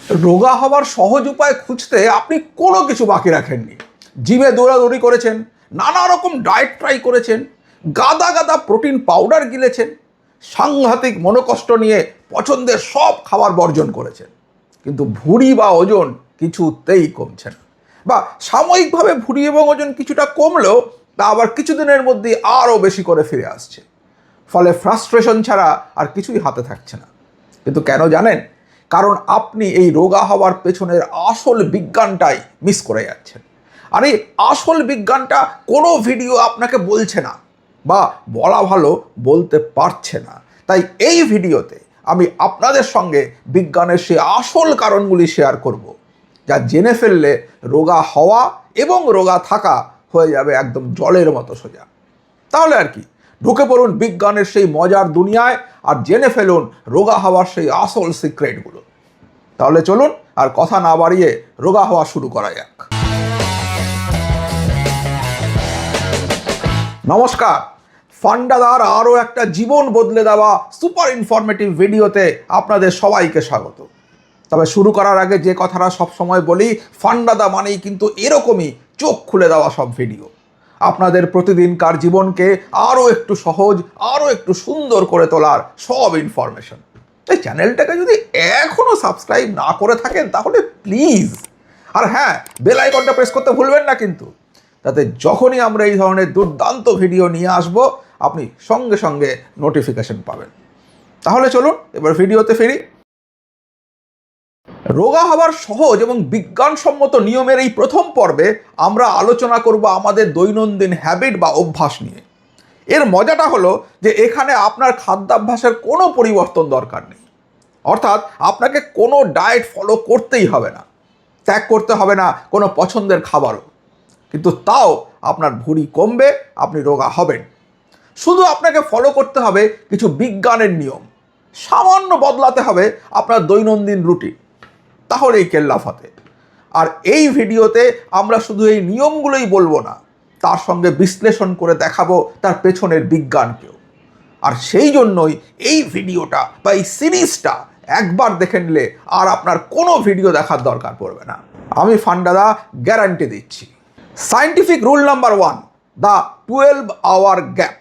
রোগা হবার সহজ উপায় খুঁজতে আপনি কোনো কিছু বাকি রাখেননি। জিমে দৌড়াদৌড়ি করেছেন, নানা রকম ডায়েট ট্রাই করেছেন, গাদা গাদা প্রোটিন পাউডার গিলেছেন, সাংঘাতিক মনোকষ্ট নিয়ে পছন্দের সব খাবার বর্জন করেছেন, কিন্তু ভুঁড়ি বা ওজন কিছুতেই কমছে না। বা সাময়িকভাবে ভুঁড়ি এবং ওজন কিছুটা কমলেও তা আবার কিছুদিনের মধ্যেই আরও বেশি করে ফিরে আসছে। ফলে ফ্রাস্ট্রেশন ছাড়া আর কিছুই হাতে থাকছে না। কিন্তু কেন জানেন? কারণ আপনি এই রোগা হওয়ার পেছনের আসল বিজ্ঞানটাই মিস করে যাচ্ছেন। আর এই আসল বিজ্ঞানটা কোনো ভিডিও আপনাকে বলছে না, বা বলা ভালো বলতে পারছে না। তাই এই ভিডিওতে আমি আপনাদের সঙ্গে বিজ্ঞানের সেই আসল কারণগুলি শেয়ার করব, যা জেনে ফেললে রোগা হওয়া এবং রোগা থাকা হয়ে যাবে একদম জলের মতো সোজা। তাহলে আর কি, ঢুকে পড়ুন বিজ্ঞানের সেই মজার দুনিয়ায় আর জেনে ফেলুন রোগা হওয়ার সেই আসল সিক্রেটগুলো। তাহলে চলুন আর কথা না বাড়িয়ে রোগা হওয়া শুরু করা যাক। নমস্কার, ফান্ডাদার আরও একটা জীবন বদলে দেওয়া সুপার ইনফরমেটিভ ভিডিওতে আপনাদের সবাইকে স্বাগত। তবে শুরু করার আগে যে কথাটা সবসময় বলি, ফান্ডাদা মানেই কিন্তু এরকমই চোখ খুলে দেওয়া সব ভিডিও, আপনাদের প্রতিদিনকার জীবনকে আরও একটু সহজ, আরও একটু সুন্দর করে তোলার সব ইনফরমেশন। এই চ্যানেলটাকে যদি এখনও সাবস্ক্রাইব না করে থাকেন তাহলে প্লিজ, আর হ্যাঁ, বেল আইকনটা প্রেস করতে ভুলবেন না কিন্তু, তাতে যখনই আমরা এই ধরনের দুর্দান্ত ভিডিও নিয়ে আসব আপনি সঙ্গে সঙ্গে নোটিফিকেশন পাবেন। তাহলে চলুন এবার ভিডিওতে ফিরি। রোগা হওয়ার সহজ এবং বিজ্ঞানসম্মত নিয়মের এই প্রথম পর্বে আমরা আলোচনা করব আমাদের দৈনন্দিন হ্যাবিট বা অভ্যাস নিয়ে। এর মজাটা হলো যে এখানে আপনার খাদ্যাভ্যাসের কোনো পরিবর্তন দরকার নেই। অর্থাৎ আপনাকে কোনো ডায়েট ফলো করতেই হবে না, ত্যাগ করতে হবে না কোনো পছন্দের খাবারও, কিন্তু তাও আপনার ভুঁড়ি কমবে, আপনি রোগা হবেন। শুধু আপনাকে ফলো করতে হবে কিছু বিজ্ঞানের নিয়ম, সামান্য বদলাতে হবে আপনার দৈনন্দিন রুটিন, তাহলেই কেল্লা ফতে। আর এই ভিডিওতে আমরা শুধু এই নিয়মগুলোই বলবো না, তার সঙ্গে বিশ্লেষণ করে দেখাবো তার পেছনের বিজ্ঞানকেও। আর সেই জন্যই এই ভিডিওটা বা এই সিরিজটা একবার দেখে নিলে আর আপনার কোনো ভিডিও দেখার দরকার পড়বে না, আমি ফান্ডাদা গ্যারান্টি দিচ্ছি। Scientific rule number 1, the 12 hour gap.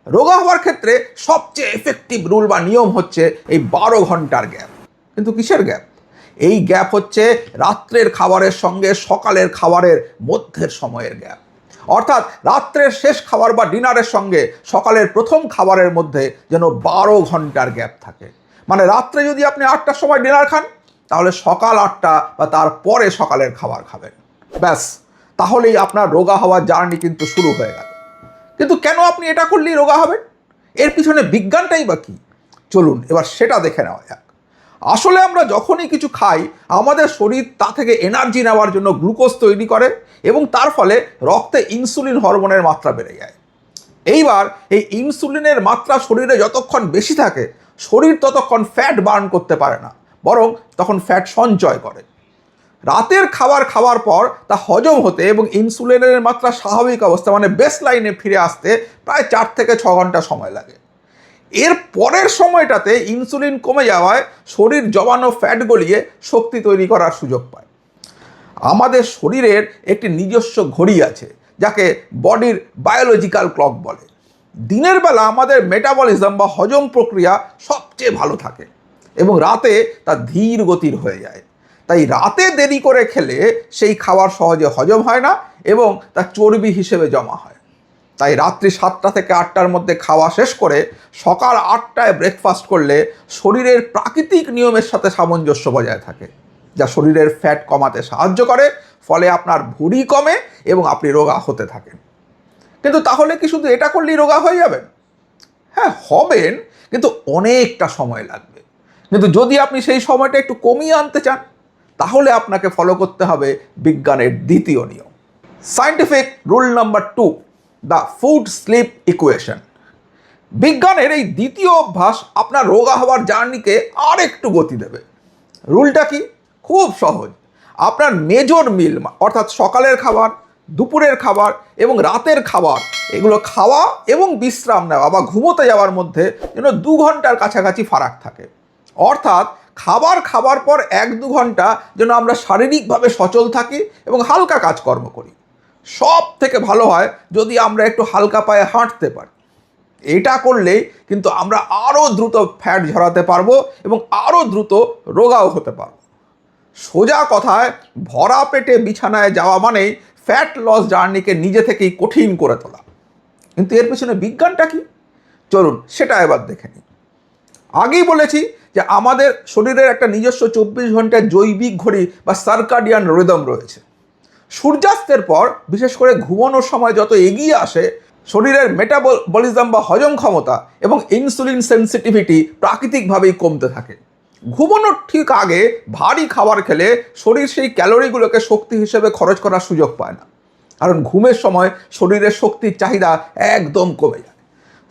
রোগা হওয়ার ক্ষেত্রে সবচেয়ে এফেক্টিভ রুল বা নিয়ম হচ্ছে এই 12 ঘন্টার গ্যাপ। কিন্তু কিসের গ্যাপ? এই গ্যাপ হচ্ছে রাত্রের খাবারের সঙ্গে সকালের খাবারের মধ্যের সময়ের গ্যাপ। অর্থাৎ রাত্রের শেষ খাবার বা ডিনারের সঙ্গে সকালের প্রথম খাবারের মধ্যে যেন 12 ঘন্টার গ্যাপ থাকে। মানে রাত্রে যদি আপনি 8টার সময় ডিনার খান, তাহলে সকাল 8টা বা তারপরে সকালের খাবার খাবেন। ব্যাস, তাহলেই আপনার রোগা হওয়ার জার্নি কিন্তু শুরু হয়ে গেল। কিন্তু কেন আপনি এটা করলেই রোগা হবেন? এর পিছনে বিজ্ঞানটাই বা কি? চলুন এবার সেটা দেখে নেওয়া যাক। আসলে আমরা যখনই কিছু খাই, আমাদের শরীর তা থেকে এনার্জি নেওয়ার জন্য গ্লুকোজ তৈরি করে এবং তার ফলে রক্তে ইনসুলিন হরমোনের মাত্রা বেড়ে যায়। এইবার এই ইনসুলিনের মাত্রা শরীরে যতক্ষণ বেশি থাকে, শরীর ততক্ষণ ফ্যাট বার্ন করতে পারে না, বরং তখন ফ্যাট সঞ্চয় করে। রাতের খাবার খাওয়ার পর তা হজম হতে এবং ইনসুলিনের মাত্রা স্বাভাবিক অবস্থা মানে বেস লাইনে ফিরে আসতে প্রায় 4 থেকে 6 ঘন্টা সময় লাগে। এর পরের সময়টাতে ইনসুলিন কমে যাওয়ায় শরীর জমানো ফ্যাট গলিয়ে শক্তি তৈরি করার সুযোগ পায়। আমাদের শরীরের একটি নিজস্ব ঘড়ি আছে, যাকে বডির বায়োলজিক্যাল ক্লক বলে। দিনের বেলা আমাদের মেটাবলিজম বা হজম প্রক্রিয়া সবচেয়ে ভালো থাকে এবং রাতে তা ধীর গতির হয়ে যায়। তাই রাতে দেরি করে খেলে সেই খাবার সহজে হজম হয় না এবং তা চর্বি হিসেবে জমা হয়। তাই রাত্রি 7টা থেকে 8টার মধ্যে খাওয়া শেষ করে সকাল 8টায় ব্রেকফাস্ট করলে শরীরের প্রাকৃতিক নিয়মের সাথে সামঞ্জস্য বজায় থাকে, যা শরীরের ফ্যাট কমাতে সাহায্য করে। ফলে আপনার ভুঁড়ি কমে এবং আপনি রোগা হতে থাকেন। কিন্তু তাহলে কি শুধু এটা করলেই রোগা হয়ে যাবেন? হ্যাঁ, হবেন, কিন্তু অনেকটা সময় লাগবে। কিন্তু যদি আপনি সেই সময়টা একটু কমিয়ে আনতে চান, তাহলে আপনাকে ফলো করতে হবে বিজ্ঞানের দ্বিতীয় নিয়ম, scientific rule number 2, the food sleep equation. বিজ্ঞানের এই দ্বিতীয় অভ্যাস আপনার রোগা হওয়ার জার্নিকে আর একটু গতি দেবে। রুলটা কি? খুব সহজ। আপনার মেজর মিল অর্থাৎ সকালের খাবার, দুপুরের খাবার এবং রাতের খাবার, এগুলো খাওয়া এবং বিশ্রাম নেওয়া বা ঘুমোতে যাওয়ার মধ্যে যেন 2 ঘন্টার কাছাকাছি ফারাক থাকে। অর্থাৎ খাবার খাবার পর 1-2 ঘন্টা যেন আমরা শারীরিকভাবে সচল থাকি এবং হালকা কাজকর্ম করি। সব থেকে ভালো হয় যদি আমরা একটু হালকা পায়ে হাঁটতে পারি। এটা করলে কিন্তু আমরা আরও দ্রুত ফ্যাট ঝরাতে পারবো এবং আরও দ্রুত রোগাও হতে পারবো। সোজা কথায় ভরা পেটে বিছানায় যাওয়া মানেই ফ্যাট লস জার্নিকে নিজে থেকেই কঠিন করে তোলা। কিন্তু এর পেছনে বিজ্ঞানটা কি? চলুন সেটা এবার দেখে নিই। আগেই বলেছি যে আমাদের শরীরের একটা নিজস্ব 24 ঘন্টার জৈবিক ঘড়ি বা সার্কাডিয়ান রিদম রয়েছে। সূর্যাস্তের পর বিশেষ করে ঘুমানোর সময় যত এগিয়ে আসে, শরীরের মেটাবলিজম বা হজম ক্ষমতা এবং ইনসুলিন সেন্সিটিভিটি প্রাকৃতিকভাবেই কমতে থাকে। ঘুমানোর ঠিক আগে ভারী খাবার খেলে শরীর সেই ক্যালোরিগুলোকে শক্তি হিসেবে খরচ করার সুযোগ পায় না, কারণ ঘুমের সময় শরীরের শক্তির চাহিদা একদম কমে যায়।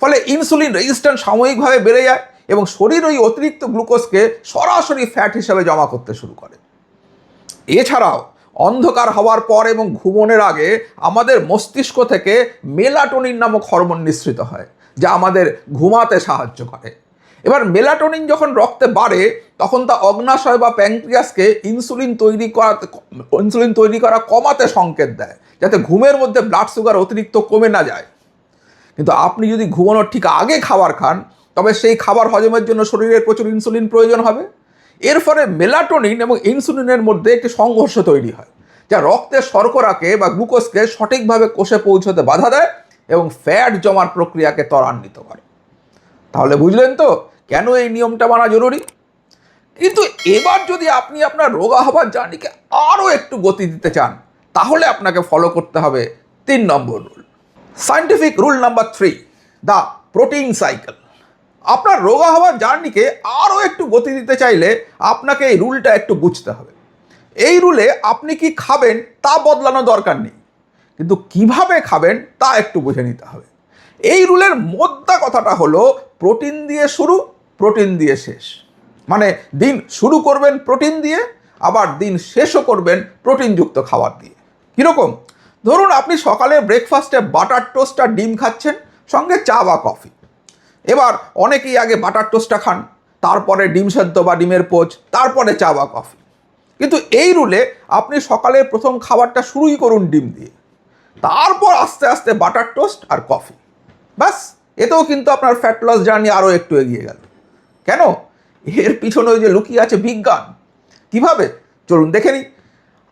ফলে ইনসুলিন রেজিস্ট্যান্স সাময়িকভাবে বেড়ে যায় এবং শরীর ওই অতিরিক্ত গ্লুকোজকে সরাসরি ফ্যাট হিসেবে জমা করতে শুরু করে। এছাড়াও অন্ধকার হওয়ার পর এবং ঘুমনের আগে আমাদের মস্তিষ্ক থেকে মেলাটোনিন নামক হরমোন নিঃসৃত হয়, যা আমাদের ঘুমাতে সাহায্য করে। এবার মেলাটোনিন যখন রক্তে বাড়ে তখন তা অগ্নাশয় বা প্যানক্রিয়াসকে ইনসুলিন তৈরি করা কমাতে সংকেত দেয়, যাতে ঘুমের মধ্যে ব্লাড সুগার অতিরিক্ত কমে না যায়। কিন্তু আপনি যদি ঘুমানোর ঠিক আগে খাবার খান, তবে সেই খাবার হজমের জন্য শরীরের প্রচুর ইনসুলিন প্রয়োজন হবে। এর ফলে মেলাটোনিন এবং ইনসুলিনের মধ্যে একটি সংঘর্ষ তৈরি হয়, যা রক্তের শর্করাকে বা গ্লুকোজকে সঠিকভাবে কোষে পৌঁছতে বাধা দেয় এবং ফ্যাট জমার প্রক্রিয়াকে ত্বরান্বিত করে। তাহলে বুঝলেন তো কেন এই নিয়মটা মানা জরুরি? কিন্তু এবার যদি আপনি আপনার রোগা হবার জার্নিকে আরও একটু গতি দিতে চান, তাহলে আপনাকে ফলো করতে হবে 3 number rule. Scientific rule number 3, the protein cycle. আপনার রোগা হওয়ার জার্নিকে আরও একটু গতি দিতে চাইলে আপনাকে এই রুলটা একটু বুঝতে হবে। এই রুলে আপনি কি খাবেন তা বদলানো দরকার নেই, কিন্তু কিভাবে খাবেন তা একটু বুঝে নিতে হবে। এই রুলের মোদ্দা কথাটা হলো প্রোটিন দিয়ে শুরু, প্রোটিন দিয়ে শেষ। মানে দিন শুরু করবেন প্রোটিন দিয়ে, আবার দিন শেষও করবেন প্রোটিনযুক্ত খাবার দিয়ে। কীরকম? ধরুন আপনি সকালে ব্রেকফাস্টে বাটার টোস্ট আর ডিম খাচ্ছেন, সঙ্গে চা বা কফি। এবার অনেকেই আগে বাটার টোস্টটা খান, তারপরে ডিম সেদ্ধ বা ডিমের পোচ, তারপরে চা বা কফি। কিন্তু এই রুলে আপনি সকালের প্রথম খাবারটা শুরুই করুন ডিম দিয়ে, তারপর আস্তে আস্তে বাটার টোস্ট আর কফি। ব্যাস, এতেও কিন্তু আপনার ফ্যাট লস জার্নি আরও একটু এগিয়ে গেল। কেন? এর পিছনে ওই যে লুকিয়ে আছে বিজ্ঞান। কিভাবে? চলুন দেখে নিই।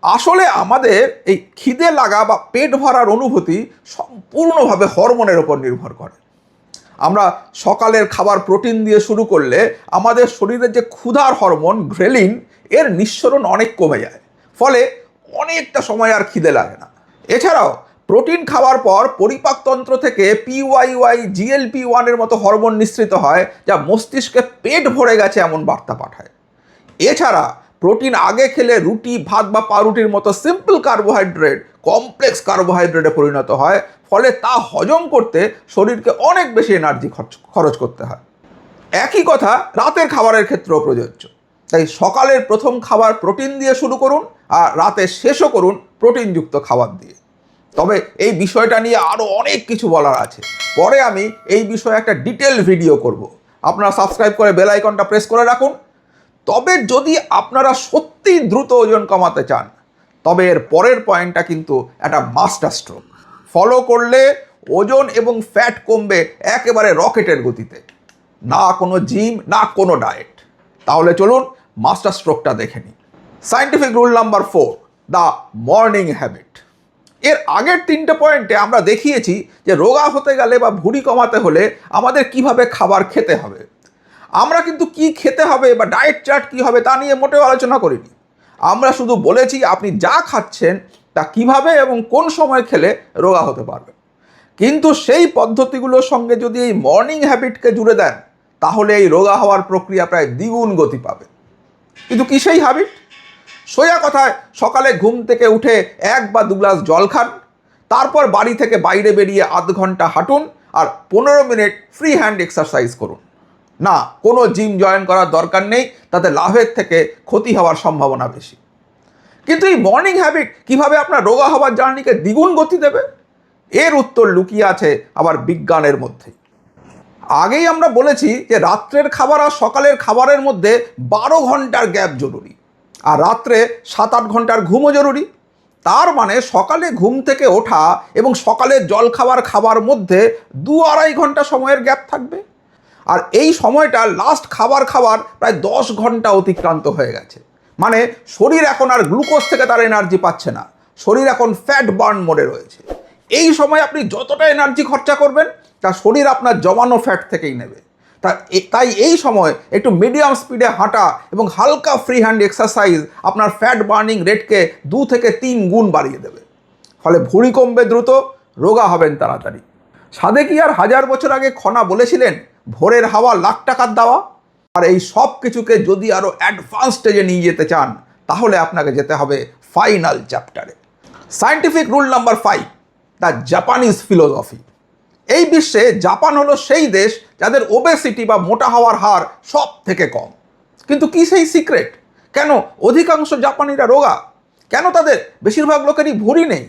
আসলে আমাদের এই খিদে লাগা বা পেট ভরার অনুভূতি সম্পূর্ণভাবে হরমোনের ওপর নির্ভর করে। আমরা সকালের খাবার প্রোটিন দিয়ে শুরু করলে আমাদের শরীরের যে ক্ষুধার হরমোন গ্রেলিন, এর নিঃসরণ অনেক কমে যায়, ফলে অনেকটা সময় আর খিদে লাগে না। এছাড়াও প্রোটিন খাওয়ার পর পরিপাকতন্ত্র থেকে PYY GLP-1 এর মতো হরমোন নিঃসৃত হয়, যা মস্তিষ্কে পেট ভরে গেছে এমন বার্তা পাঠায়। এছাড়া প্রোটিন আগে খেলে রুটি, ভাত বা পাউরুটির মতো সিম্পল কার্বোহাইড্রেট কমপ্লেক্স কার্বোহাইড্রেটে পরিণত হয়, ফলে তা হজম করতে শরীরকে অনেক বেশি এনার্জি খরচ করতে হয়। একই কথা রাতের খাবারের ক্ষেত্রেও প্রযোজ্য। তাই সকালের প্রথম খাবার প্রোটিন দিয়ে শুরু করুন আর রাতে শেষও করুন প্রোটিনযুক্ত খাবার দিয়ে। তবে এই বিষয়টা নিয়ে আরও অনেক কিছু বলার আছে, পরে আমি এই বিষয়ে একটা ডিটেল ভিডিও করব। আপনারা সাবস্ক্রাইব করে বেল আইকনটা প্রেস করে রাখুন। তবে যদি আপনারা সত্যিই দ্রুত ওজন কমাতে চান, তবে এর পরের পয়েন্টটা কিন্তু একটা মাস্টার স্ট্রোক। ফলো করলে ওজন এবং ফ্যাট কমবে একেবারে রকেটের গতিতে, না কোনো জিম, না কোনো ডায়েট। তাহলে চলুন মাস্টার স্ট্রোকটা দেখে নিই। Scientific rule number 4, the morning habit. এর আগের 3টে পয়েন্টে আমরা দেখিয়েছি যে রোগা হতে গেলে বা ভুঁড়ি কমাতে হলে আমাদের কিভাবে খাবার খেতে হবে। আমরা কিন্তু কি খেতে হবে বা ডায়েট চার্ট কী হবে তা নিয়ে মোটেও আলোচনা করিনি। আমরা শুধু বলেছি আপনি যা খাচ্ছেন তা কিভাবে এবং কোন সময় খেলে রোগা হতে পারবে। কিন্তু সেই পদ্ধতিগুলোর সঙ্গে যদি এই মর্নিং হ্যাবিটকে জুড়ে দেন, তাহলে এই রোগা হওয়ার প্রক্রিয়া প্রায় দ্বিগুণ গতি পাবে। কিন্তু কি সেই হ্যাবিট? সোজা কথায় সকালে ঘুম থেকে উঠে 1 বা 2 গ্লাস জল খান, তারপর বাড়ি থেকে বাইরে বেরিয়ে আধ ঘন্টা হাঁটুন আর 15 মিনিট ফ্রি হ্যান্ড এক্সারসাইজ করুন। না, কোনো জিম জয়েন করার দরকার নেই, তাতে লাভের থেকে ক্ষতি হওয়ার সম্ভাবনা বেশি। কিন্তু এই মর্নিং হ্যাবিট কিভাবে আপনার রোগা হওয়ার জার্নিকে দ্বিগুণ গতি দেবে, এর উত্তর লুকিয়ে আছে আবার বিজ্ঞানের মধ্যেই। আগেই আমরা বলেছি যে রাত্রের খাবার আর সকালের খাবারের মধ্যে 12 ঘন্টার গ্যাপ জরুরি, আর রাত্রে 7-8 ঘন্টার ঘুমও জরুরি। তার মানে সকালে ঘুম থেকে ওঠা এবং সকালের জলখাবার খাবার মধ্যে 2-2.5 ঘন্টা সময়ের গ্যাপ থাকবে। আর এই সময়টা লাস্ট খাবার খাবার প্রায় 10 ঘন্টা অতিক্রান্ত হয়ে গেছে। মানে শরীর এখন আর গ্লুকোজ থেকে তার এনার্জি পাচ্ছে না, শরীর এখন ফ্যাট বার্ন মোডে রয়েছে। এই সময় আপনি যতটা এনার্জি খরচা করবেন তা শরীর আপনার জমানো ফ্যাট থেকেই নেবে। তাই এই সময় একটু মিডিয়াম স্পিডে হাঁটা এবং হালকা ফ্রি হ্যান্ড এক্সারসাইজ আপনার ফ্যাট বার্নিং রেটকে 2 থেকে 3 গুণ বাড়িয়ে দেবে। ফলে ভুঁড়ি কমবে দ্রুত, রোগা হবেন তাড়াতাড়ি। সাদেকিয়ার 1000 বছর আগে খনা বলেছিলেন ভোরের হাওয়া লাখ টাকার দাওয়া। আর এই সব কিছুকে যদি আরও অ্যাডভান্স স্টেজে নিয়ে যেতে চান তাহলে আপনাকে যেতে হবে ফাইনাল চ্যাপ্টারে। Scientific rule number 5, the Japanese philosophy. এই বিশ্বে জাপান হলো সেই দেশ যাদের ওবেসিটি বা মোটা হওয়ার হার সব থেকে কম। কিন্তু কি সেই সিক্রেট? কেন অধিকাংশ জাপানিরা রোগা? কেন তাদের বেশিরভাগ লোকেরই ভুঁড়ি নেই?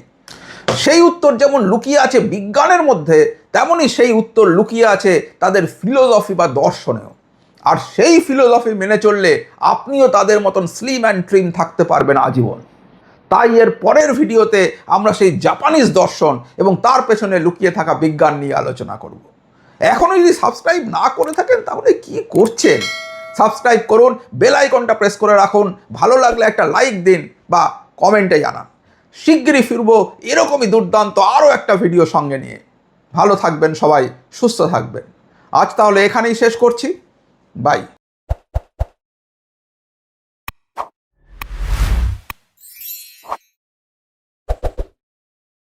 সেই উত্তর যেমন লুকিয়ে আছে বিজ্ঞানের মধ্যে, তেমনই সেই উত্তর লুকিয়ে আছে তাদের ফিলোসফি বা দর্শনেও। আর সেই ফিলোসফি মেনে চললে আপনিও তাদের মতন স্লিম অ্যান্ড ট্রিম থাকতে পারবেন আজীবন। তাই এর পরের ভিডিওতে আমরা সেই জাপানিজ দর্শন এবং তার পেছনে লুকিয়ে থাকা বিজ্ঞান নিয়ে আলোচনা করব। এখনও যদি সাবস্ক্রাইব না করে থাকেন তাহলে কি করছেন? সাবস্ক্রাইব করুন, বেল আইকনটা প্রেস করে রাখুন, ভালো লাগলে একটা লাইক দিন বা কমেন্টে জানান। শিগগিরই ফিরবো এরকমই দুর্দান্ত আরও একটা ভিডিও সঙ্গে নিয়ে। ভালো থাকবেন সবাই, সুস্থ থাকবেন। আজ তাহলে এখানেই শেষ করছি। বাই।